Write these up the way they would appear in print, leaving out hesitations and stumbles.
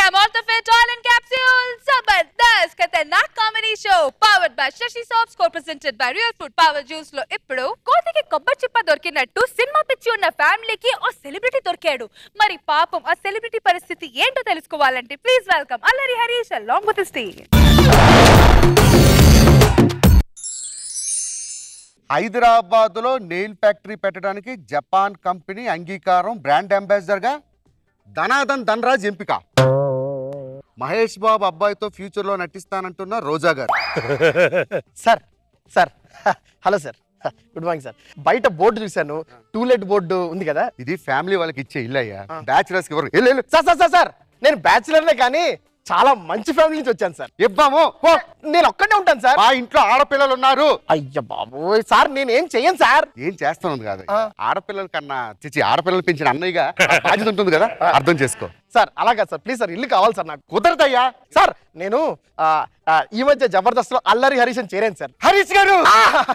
Amount of It Oil and Capsules. Zabardast Khatarnak Comedy Show. Powered by Shashi Soaps. Co-presented by Real Food Power Juice. లో ఇప్పుడు కోతికి కొబ్బరి చిప్ప దొరికినట్టు cinema పిచ్చి ఉన్న ఫ్యామిలీకి ఓ సెలబ్రిటీ దొరికాడు. మరి పాపం ఆ సెలబ్రిటీ పరిస్థితి ఏంటో తెలుసుకోవాలంటే ప్లీజ్ వెల్కమ్ అల్లరి Harish along with his team. Hyderabad లో నెయిల్ ఫ్యాక్టరీ పెట్టడానికి జపాన్ కంపెనీ అంగీకారం. బ్రాండ్ అంబాసిడర్ గా ధనాధన్ ధనరాజ్ ఎంపిక. మహేష్ బాబు అబ్బాయితో ఫ్యూచర్ లో నటిస్తానంటున్న రోజా గారు. Sir sir hello sir, good morning sir. బయట బోర్డు చూశాను, టూలెట్ బోర్డు ఉంది కదా. ఇది ఫ్యామిలీ వాళ్ళకి ఇచ్చే ఇల్లు అయ్యా, బ్యాచులర్స్ కి ఎవరు. సార్ సార్ సార్ సార్ నేను బ్యాచులర్నే కానీ చాలా మంచి ఫ్యామిలీ నుంచి వచ్చాను సార్. ఇవ్వము, నేను ఒక్కడే ఉంటాను సార్. మా ఇంట్లో ఆడపిల్లలు ఉన్నారు. అయ్య బాబోయ్ సార్, నేను ఏం చెయ్యను సార్. ఏం చేస్తాను కాదు, ఆడపిల్లల కన్నా ఆడపిల్లలు పెంచిన అన్నయ్యగా బాధ్యత ఉంటుంది కదా, అర్థం చేసుకో. సార్ అలాగా సార్, ప్లీజ్ సార్ ఇల్లు కావాలి సార్. నాకు కుదరదయ్యా సార్. నేను ఈ మధ్య జబర్దస్త్ లో అల్లరి హరీష్ అని చేరాను సార్. హరీష్ గారు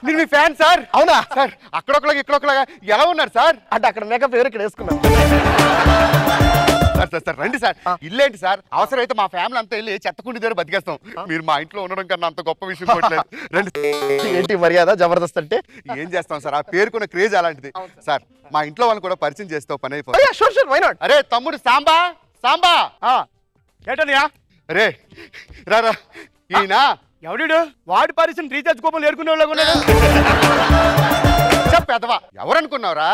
మీరు మీ ఫ్యాన్ సార్. అవునా సార్? అక్కడొకలాగా ఇక్కడొకలాగా ఎలా ఉన్నారు సార్? అంటే అక్కడ మేకప్ ఎవరు ఇక్కడ వేసుకున్నాను సార్. సార్ సార్ రండి సార్, ఇల్లేంటి సార్? అవసరం అయితే మా ఫ్యామిలీ అంతా వెళ్ళి చెత్తకుండి దగ్గర బతికేస్తాం. మీరు మా ఇంట్లో ఉండడం కన్నా అంత గొప్ప విషయం కొట్టలేదు. రండి. ఏంటి మర్యాద జబర్దస్త్ అంటే? ఏం చేస్తాం సార్, ఆ పేరుకున్న క్రేజ్ అలాంటిది సార్. మా ఇంట్లో వాళ్ళని కూడా పరిచయం చేస్తావు, పని అయిపోతుంది. అరే తమ్ముడు సాంబా, సాంబా ఏటనియా రే రా. ఈయన ఎవడు వాడి పరిస్థితి రీఛార్జ్ కోపం ఏరుకునే వాళ్ళు చెప్పేదవా ఎవరనుకున్నావురా?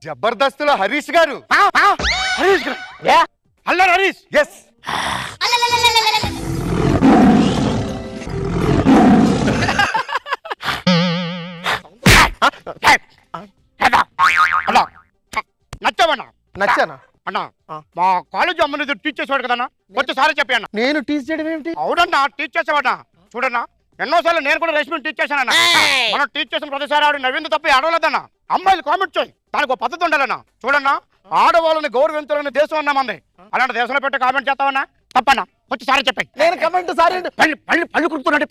జబర్దస్త్ లో హరీష్ గారు. అల్లరి హరీష్. ఎస్. నచ్చావన్నా? నచ్చానా అన్నా మా కాలేజ్ అమ్మని టీచ్ చేసేవాడు కదన్నా, వచ్చేసారి చెప్పాను. నేను టీచ్ చేయడం ఏమిటి? అవునన్నా టీచ్ చేసేవాడా. చూడన్నా ఎన్నోసార్లు నేను కూడా రేష్మిని టీచ్ చేశానన్నా. మనం టీచ్ చేసిన ప్రతిసారి ఆవిడ నవ్వింది తప్ప అడవలేదన్నా. అమ్మాయిలు కామెంట్ చేయి, దానికి ఒక పద్ధతి ఉండాలన్నా. చూడన్నా ఆడవాళ్ళని గౌరవించాలని దేశం అన్నా మంది, అలాంటి దేశంలో పెట్టి కామెంట్ చేస్తావన్నా తప్పన్నా. వచ్చేసారి చెప్పాయి. నేను కమెంట్ సార్ పళ్ళు కుడుతున్నాడు.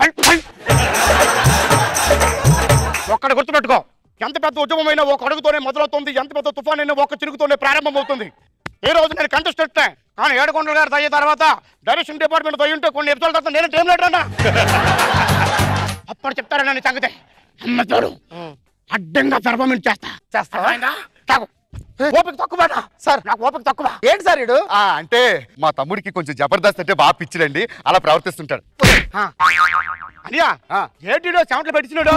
ఒక్కడ గుర్తుపెట్టుకో, ఎంత పెద్ద ఉద్యమమైనా ఒక అడుగుతోనే మొదలవుతుంది, ఎంత పెద్ద తుఫాన్ అయినా ఒక చిరుగుతోనే ప్రారంభమవుతుంది. ఈ రోజు నేను కంటెస్టెంట్, కానీ ఏడుకొండల గారు దయ్య తర్వాత డైరెక్షన్ డిపార్ట్మెంట్ దయ్య ఉంటే కొన్ని ఎపిసోడ్ తర్వాత నేను టైం లేటన్నా. అప్పుడు చెప్తారన్నా నీ సంగతి. అమ్మ చూడు అడ్డంగా పెర్ఫార్మెన్స్ చేస్తా. ఓపిక తక్కువ సార్, నాకు ఓపిక తక్కువ. ఏంటి సార్ ఇడు? అంటే మా తమ్ముడికి కొంచెం జబర్దస్త్ అంటే బాగా పిచ్చిరండి, అలా ప్రవర్తిస్తుంటాడు. అనియా ఏంటిడో చెమట్లు పెట్టినాడు.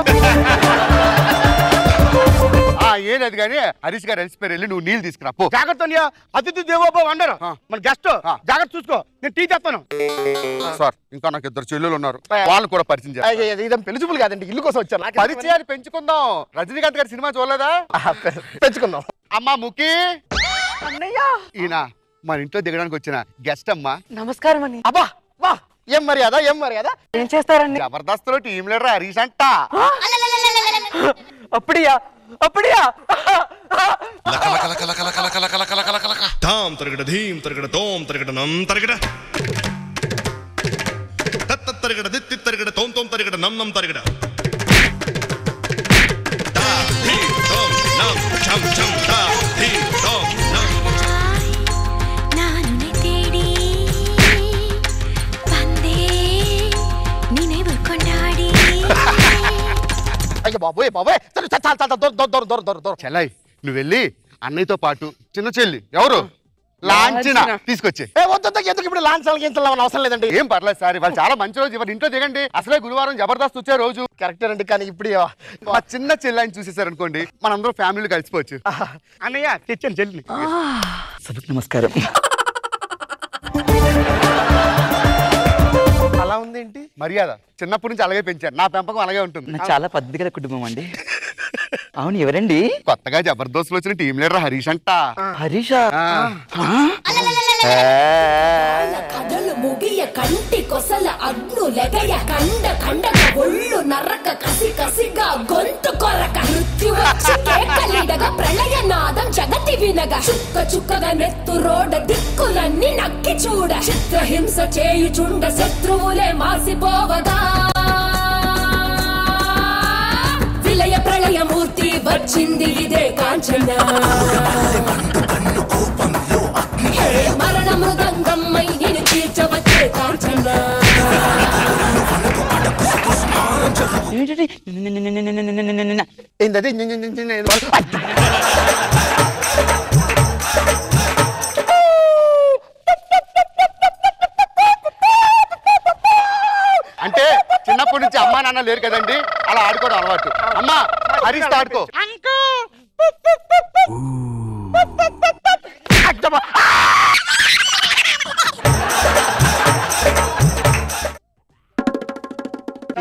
ఏది కానీ హరీష్ గారు అలసిపోయి వెళ్ళి నువ్వు నీళ్ళు తీసుకురా పో. జాగ్రత్త అతిథి దేవోభవ అందరు మన గెస్ట్, జాగ్రత్త చూసుకో. నేను టీ తెస్తాను సార్. ఇంకా నాకు ఇద్దరు చెల్లెలు ఉన్నారు, వాళ్ళు కూడా పరిచయం చేస్తారు. ఇదేం పెళ్లి చూపులు కాదండి, ఇల్లు కోసం వచ్చాను. పరిచయాన్ని పెంచుకుందాం. రజనీకాంత్ గారి సినిమా చూడలేదా? పెంచుకుందాం. అమ్మా ముఖి, అన్నయ్య ఈయన మన ఇంట్లో దిగడానికి వచ్చిన గెస్ట్ అమ్మా. నమస్కారం అండి. అబ్బా వా, ఏం మర్యాద ఏం మర్యాద. ఏం చేస్తారండి? జబర్దస్త్ లో టీం లీడర్ హరీష్ అంట. అప్పుడియా అప్పుడియా ధాం తరగడ ధీం తరగడ తోం తరగడ నం తరగడ తత్త తరగడ దిత్తి తరగడ తోం తోం తరగడ నం నం తరగడ తా ధీం తోం నం ఛం ఛం తా ధీం తోం నం నానునే తేడి పందే నినేవు కొండాడి. అయ్య బాబోయ్ బాబోయ్, దూరం. చెల్లయ్ నువ్వు వెళ్ళి అన్నయ్యతో పాటు చిన్న చెల్లి ఎవరు లాంఛన తీసుకొచ్చి. ఎందుకు ఇప్పుడు లాంఛనాలు గించాలని అవసరం లేదండి. ఏం పర్లేదు సార్, వాళ్ళు చాలా మంచి రోజు. ఇవాళ ఇంట్లో దిగండి, అసలే గురువారం జబర్దస్త్ వచ్చే రోజు. కరెక్ట్ అండి, కానీ ఇప్పుడు మా చిన్న చెల్లాయిని చూసేసారు అనుకోండి, మనందరం ఫ్యామిలీలో కలిసిపోవచ్చు. అన్నయ్య తెచ్చాను చెల్లిని. నమస్కారం. అలా ఉందేంటి మర్యాద చిన్నప్పటి నుంచి అలాగే పెంచారు, నా పెంపకం అలాగే ఉంటుంది. చాలా పద్ధతి గల కుటుంబం అండి. అవును ఎవరండి? కొత్తగా జబర్దస్త్ లో వచ్చిన టీం లీడర్ హరీష్ అంట. హరీషా? కథలు ముగియ కంటి కొసల అగ్ను లెగయ కండ కండగ ఒళ్ళు నరక కసి కసిగా గొంతు కొరక మృత్యు వచ్చి కేకలిడగా ప్రళయ నాదం జగతి వినగా చుక్క చుక్కగా నెత్తు రోడ దిక్కులన్నీ నక్కి చూడ చిత్రహింస చేయుచుండ శత్రువులే మాసిపోవగా విలయ ప్రళయమూర్తి వచ్చింది ఇదే కాంచన. మరణ మృదంగమ్మై నేను తీర్చ ఏంటంటే ఏంటది అంటే చిన్నప్పటి నుంచి అమ్మా నాన్న లేరు కదండి, అలా ఆడుకోవడం అలవాటు. అమ్మా హరిస్తా ఆడుకో.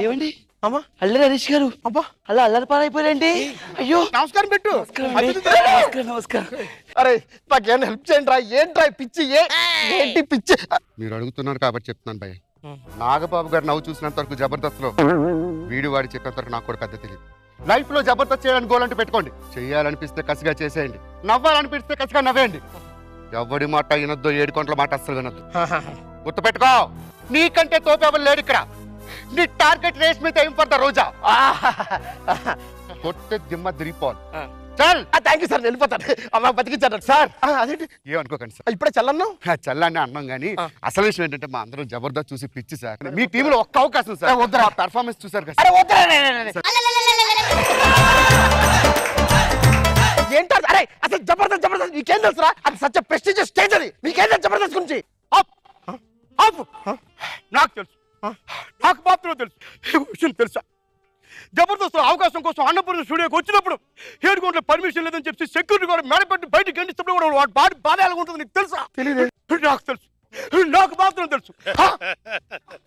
ఏమండి అమ్మా అల్లరి హరీష్ గారు అబ్బా అలా అల్లరి పాలైపోయారండి. అయ్యో నమస్కారం పెట్టు. నమస్కారం నమస్కారం. అరే నాకేం హెల్ప్ చేయండి రా. ఏంట్రా పిచ్చి ఏంటి పిచ్చి? మీరు అడుగుతున్నారు కాబట్టి చెప్తున్నాను భయ్య. నాగబాబు గారు నవ్వు చూసినంత వరకు జబర్దస్త్ లో వీడు వాడి చెప్పేంత వరకు నాకు కూడా పెద్ద తెలియదు. లైఫ్ లో జబర్దస్త్ చేయాలని గోల్ అంటూ పెట్టుకోండి. చేయాలనిపిస్తే కసిగా చేసేయండి, నవ్వాలనిపిస్తే కసిగా నవ్వేయండి. ఎవడి మాట వినొద్దు, 7 కొంటల మాట అస్సలు వినొద్దు. గుర్తుపెట్టుకో, నీకంటే తోపేవలు లేడు ఇక్కడ. నీ టార్గెట్ రేస్ మీద ఏం పడతా రోజా కొట్టే దిమ్మ దిరిపోవాలి. చల్. థ్యాంక్ యూ సార్, వెళ్ళిపోతాను. అమ్మ బతికించారు సార్. అదేంటి ఏమనుకోకండి సార్, ఇప్పుడే చల్లన్నా చల్లాన్ని అన్నాం కానీ అసలు విషయం ఏంటంటే మా అందరం జబర్దస్త్ చూసి పిచ్చి సార్. మీ టీంలో ఒక్క అవకాశం సార్, వద్దు పెర్ఫార్మెన్స్ చూసారు కదా. అరే వద్దురా ఏంటారు? అరే అసలు జబర్దస్త్ జబర్దస్త్ నీకేం తెలుసురా? అది సచ్ ప్రెస్టీజియస్ స్టేజ్, అది నీకేం తెలుసు జబర్దస్త్ గురించి? ఆపు. నాకు తెలుసు, నాకు మాత్రమే తెలుసు. తెలుసా, జబర్దస్త్ అవకాశం కోసం అన్నపూర్ణ స్టూడియోకి వచ్చినప్పుడు 7 గంటల పర్మిషన్ లేదని చెప్పి సెక్యూరిటీ కూడా మేడపెట్టి బయటకు గండిస్తున్నప్పుడు కూడా వాడి బాడీ బాధ ఎలా ఉంటుంది నీకు తెలుసా? తెలియదు. నాకు తెలుసు, నాకు మాత్రం తెలుసు.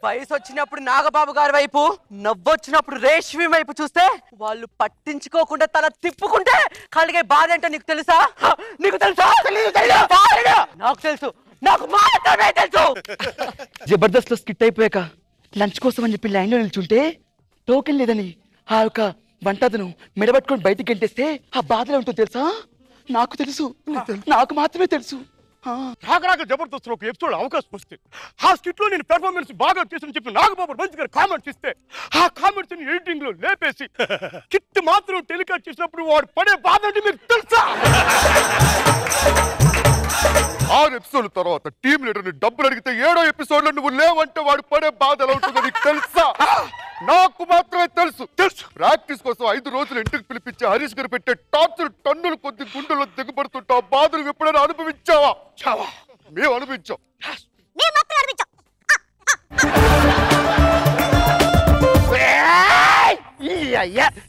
వయసు వచ్చినప్పుడు నాగబాబు గారి వైపు, నవ్వొచ్చినప్పుడు రేష్మి వైపు చూస్తే వాళ్ళు పట్టించుకోకుండా తల తిప్పుకుంటే కలిగే బాధ ఏంటో నీకు తెలుసా? నీకు తెలుసా? నాకు తెలుసు, నాకు మాత్రమే తెలుసు. జబర్దస్త్ లో స్కిట్ అయిపోయాక లంచ్ కోసం అని చెప్పి లైన్ లో నిల్చుంటే టోకెన్ లేదని ఆ యొక్క వంటతను మెడబట్టుకొని బయటికి గంటేస్తే ఆ బాధలో ఉంటుందో తెలుసా? నాకు తెలుసు, నాకు మాత్రమే తెలుసు. రాక జబర్దస్త్ ఒక ఎపిసోడ్ అవకాశం వస్తే ఆ స్కిట్ లో నేను పెర్ఫార్మెన్స్ బాగా చేసి చెప్పి నాగబాబు మంచిగా కామెంట్స్ ఇస్తే ఆ కామెంట్స్ ఎడిటింగ్ లో లేపేసి కిట్ మాత్రం టెలికాస్ట్ చేసినప్పుడు వాడు పడే బాధ అంటే మీకు తెలుసా? 6 ఎపిసోడ్ల తర్వాత టీం లీడర్ ని డబ్బులు అడిగితే 7వ ఎపిసోడ్ లో నువ్వు లేవంటే వాడు పడే బాధ ఎలా ఉంటుందో నీకు తెలుసా? నాకు మాత్రమే తెలుసు. ప్రాక్టీస్ కోసం 5 రోజులు ఇంటికి పిలిపించి హరీష్ గారు పెట్టే టార్చర్ టన్నుల కొద్ది గుండెల్లో దిగబడుతుంటా బాధలు ఎప్పుడైనా అనుభవించావా? మేము అనుభవించాం.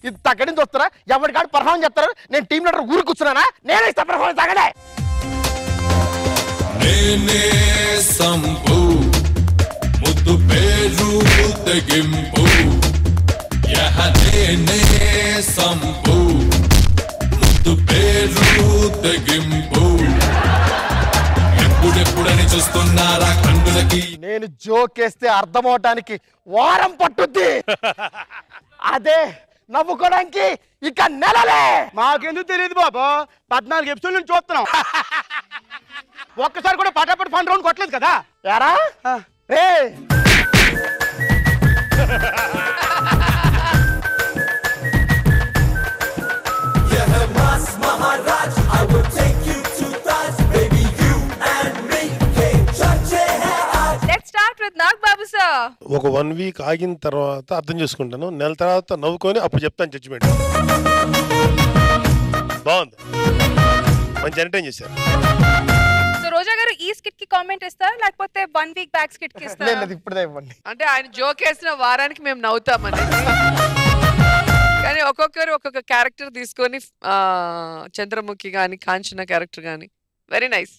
ఇంత అక్కడి నుంచి వస్తారా? ఎవరి కాడు పర్ఫార్మెన్స్ చేస్తారు? నేను టీం లీడర్ ఊరికి కూర్చున్నానా? నేనే ఇస్తా పర్ఫార్మెన్స్. తగలే నేనే సంపు ముద్దు పేరు తెగింపు యహ నేనే సంపు ముద్దు పేరు తెగింపు ఎప్పుడెప్పుడని చూస్తున్నారా కన్నులకి? నేను జోకేస్తే అర్థమవటానికి వారం పట్టుద్ది, అదే నవ్వుకోవడానికి ఇక నెలలే. మాకెందుకు తెలియదు బాబా, 14 ఎపిసోడ్ నుంచి చూస్తున్నాం. ఒక్కసారి కూడా పటాపట్ ఫన్ రౌండ్ కొట్టలేదు కదా. యారా రే Let's start with Nagbabu sir. ఒక 1 వీక్ ఆగిన తర్వాత అర్థం చేసుకుంటాను, నెల తర్వాత నవ్వుకొని అప్పుడు చెప్తాను జడ్జిమెంట్. బాగుంది, మంచి ఎంటర్టైన్ చేశారు. సో రోజా గారు ఈ స్కిట్ కి కామెంట్ ఇస్తారా లేకపోతే 1 వీక్ బ్యాక్ స్కిట్ కి ఇస్తారా? లేదు ఇప్పుడే ఇవ్వండి. అంటే ఆయన జోక్ వేసిన వారానికి మేము నవ్వుతామని, కానీ ఒక్కొక్కరు ఒక్కొక్క క్యారెక్టర్ తీసుకొని చంద్రముఖి గాని కాంచన క్యారెక్టర్ గాని very nice.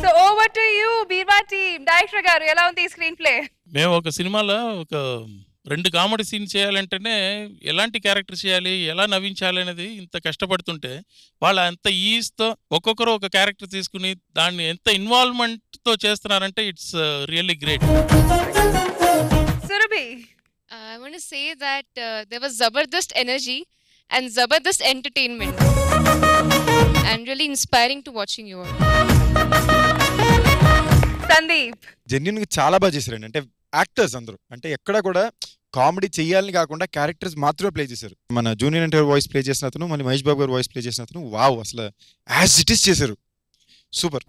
So over to you బీర్వా టీమ్. డైరెక్టర్ గారు ఎలా ఉంది ఈ స్క్రీన్ ప్లే? మేము ఒక సినిమాలో ఒక 2 కామెడీ సీన్ చేయాలంటేనే ఎలాంటి క్యారెక్టర్ చేయాలి, ఎలా నవ్వించాలి అనేది ఇంత కష్టపడుతుంటే వాళ్ళు అంత ఈజ్తో ఒక్కొక్కరు ఒక క్యారెక్టర్ తీసుకుని దాన్ని ఎంత ఇన్వాల్వ్మెంట్తో చేస్తున్నారంటే it's really great. Surabhi, I want to say that there was Zabardast energy and Zabardast entertainment and really inspiring to watching you all. Sandeep, genuine గా చాలా బాగా చేశారండి. అంటే యాక్టర్స్ అందరూ అంటే ఎక్కడ కూడా కామెడీ చేయాలని కాకుండా క్యారెక్టర్స్ మాత్రమే ప్లే చేశారు. మన జూనియర్ ఎన్టీఆర్ వాయిస్ ప్లే చేసిన అతను, మళ్ళీ మహేష్ బాబు గారు వాయిస్ ప్లే చేసిన అతను, వావ్ అసలు యాజ్ ఇట్ ఈస్ చేశారు. సూపర్.